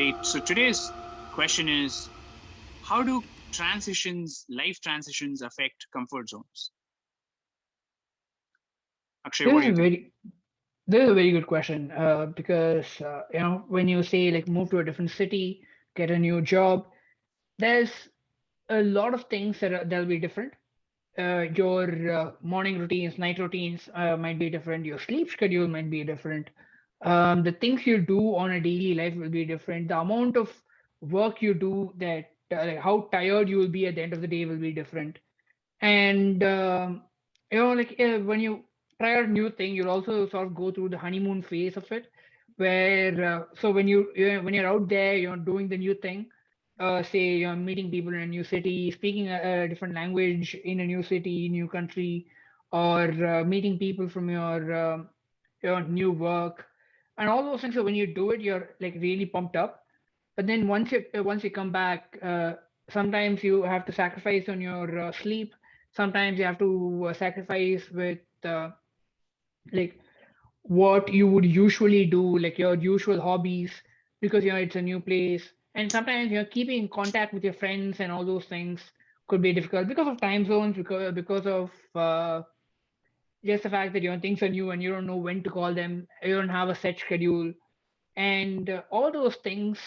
right. So today's question is, how do life transitions affect comfort zones? Akshay, This what is do a you think? very this is a very good question because when you say like move to a different city, get a new job, there's a lot of things that'll be different. Your morning routines, night routines might be different. Your sleep schedule might be different. The things you do on a daily life will be different. The amount of work you do, that like how tired you will be at the end of the day, will be different. And like when you try a new thing, you'll also sort of go through the honeymoon phase of it, where so when you're out there, you're doing the new thing. Say you're meeting people in a new city, speaking a different language in a new city, new country, or meeting people from your new work, and all those things. So when you do it, you're like really pumped up. But then once you come back, sometimes you have to sacrifice on your sleep. Sometimes you have to sacrifice with like what you would usually do, like your usual hobbies, because it's a new place. And sometimes keeping in contact with your friends and all those things could be difficult because of time zones, because of just the fact that things are new and you don't know when to call them. You don't have a set schedule, and all those things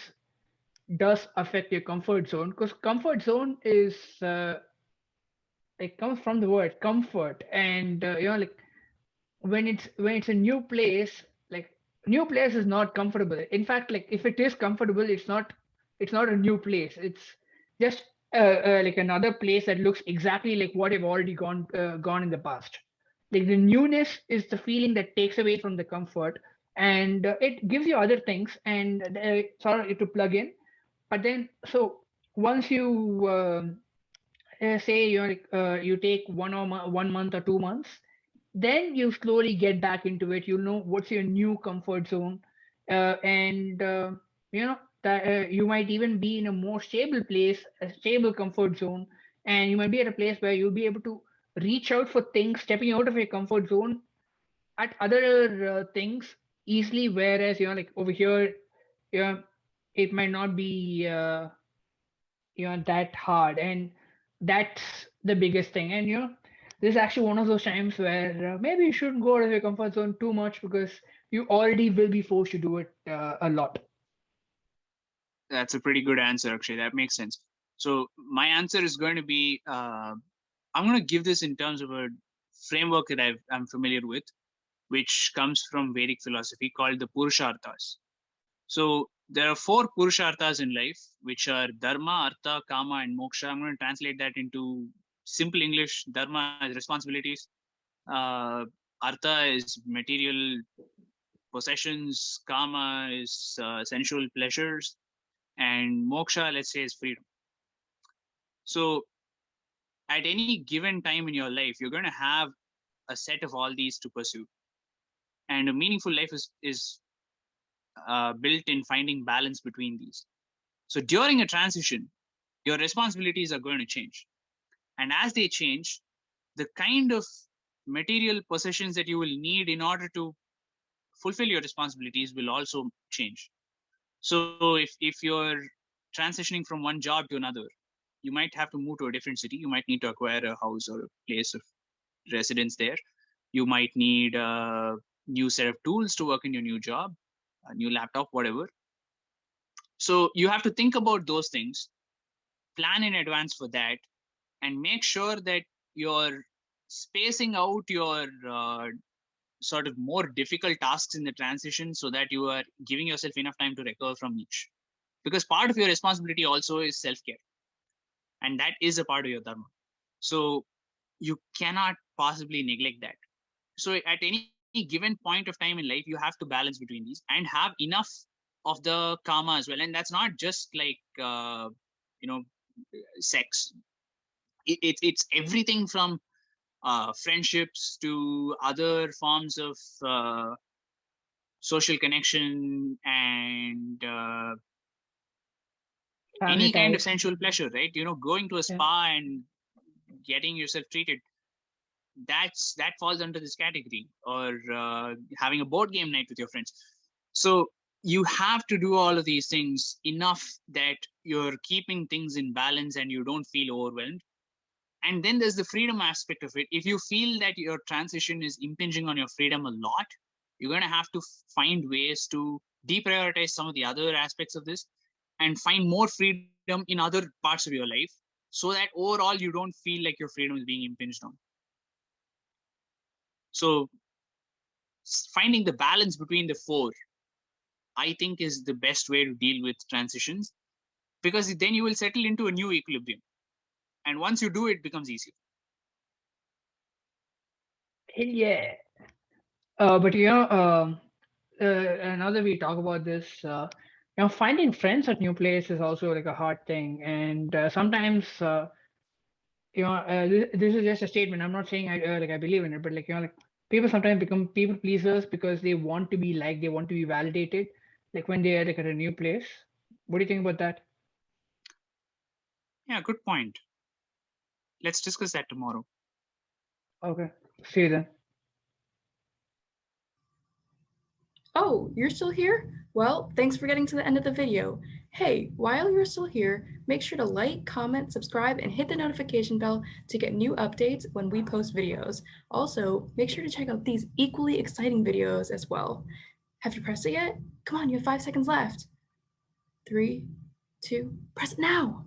does affect your comfort zone, because comfort zone is like comes from the word comfort. And like when it's a new place, like new place is not comfortable. In fact, like if it is comfortable, it's not a new place. It's just like another place that looks exactly like what you've already gone in the past. Like the newness is the feeling that takes away from the comfort, and it gives you other things, and sort of to plug in. But then, so once you say you take 1 month or 2 months, then you slowly get back into it. You know what's your new comfort zone, and that you might even be in a more stable place, a stable comfort zone, and you might be at a place where you'll be able to reach out for things, stepping out of your comfort zone at other things easily. Whereas like over here, you know, it might not be. That hard, and that's the biggest thing. And this is actually one of those times where maybe you shouldn't go out of your comfort zone too much, because you already will be forced to do it a lot. That's a pretty good answer, Akshay. That makes sense. So my answer is going to be, I'm going to give this in terms of a framework that I'm familiar with, which comes from Vedic philosophy, called the Purusharthas. So there are 4 Purusharthas in life, which are Dharma, Artha, Kama, and Moksha. I'm going to translate that into simple English. Dharma is responsibilities. Artha is material possessions. Kama is sensual pleasures. And Moksha, let's say, is freedom. So at any given time in your life, you're going to have a set of all these to pursue. And a meaningful life is built in finding balance between these. So during a transition, your responsibilities are going to change. And as they change, the kind of material possessions that you will need in order to fulfill your responsibilities will also change. So if you're transitioning from one job to another, you might have to move to a different city. You might need to acquire a house or a place of residence there. You might need a new set of tools to work in your new job, a new laptop, whatever. So you have to think about those things, plan in advance for that, and make sure that you're spacing out your sort of more difficult tasks in the transition, so that you are giving yourself enough time to recover from each. Because part of your responsibility also is self-care, and that is a part of your dharma. So you cannot possibly neglect that. So at any given point of time in life, you have to balance between these and have enough of the karma as well. And that's not just like you know sex. It's everything from friendships to other forms of social connection, and Family any kind of ties. sensual pleasure, right? Going to a Yeah. spa and getting yourself treated, that falls under this category. Or having a board game night with your friends. So you have to do all of these things enough that you're keeping things in balance and you don't feel overwhelmed. And then there's the freedom aspect of it. If you feel that your transition is impinging on your freedom a lot, you're going to have to find ways to deprioritize some of the other aspects of this and find more freedom in other parts of your life, so that overall you don't feel like your freedom is being impinged on. So finding the balance between the four, I think, is the best way to deal with transitions, because then you will settle into a new equilibrium. And once you do, it becomes easier. Yeah. But now that we talk about this, finding friends at new place is also like a hard thing, and sometimes, this is just a statement. I'm not saying I believe in it, but like people sometimes become people pleasers because they want to be liked, they want to be validated, like when they are like at a new place. What do you think about that? Yeah, good point. Let's discuss that tomorrow. Okay, see you then. Oh, you're still here? Well, thanks for getting to the end of the video. Hey, while you're still here, make sure to like, comment, subscribe, and hit the notification bell to get new updates when we post videos. Also, make sure to check out these equally exciting videos as well. Have you pressed it yet? Come on, you have 5 seconds left. 3, 2, press it now!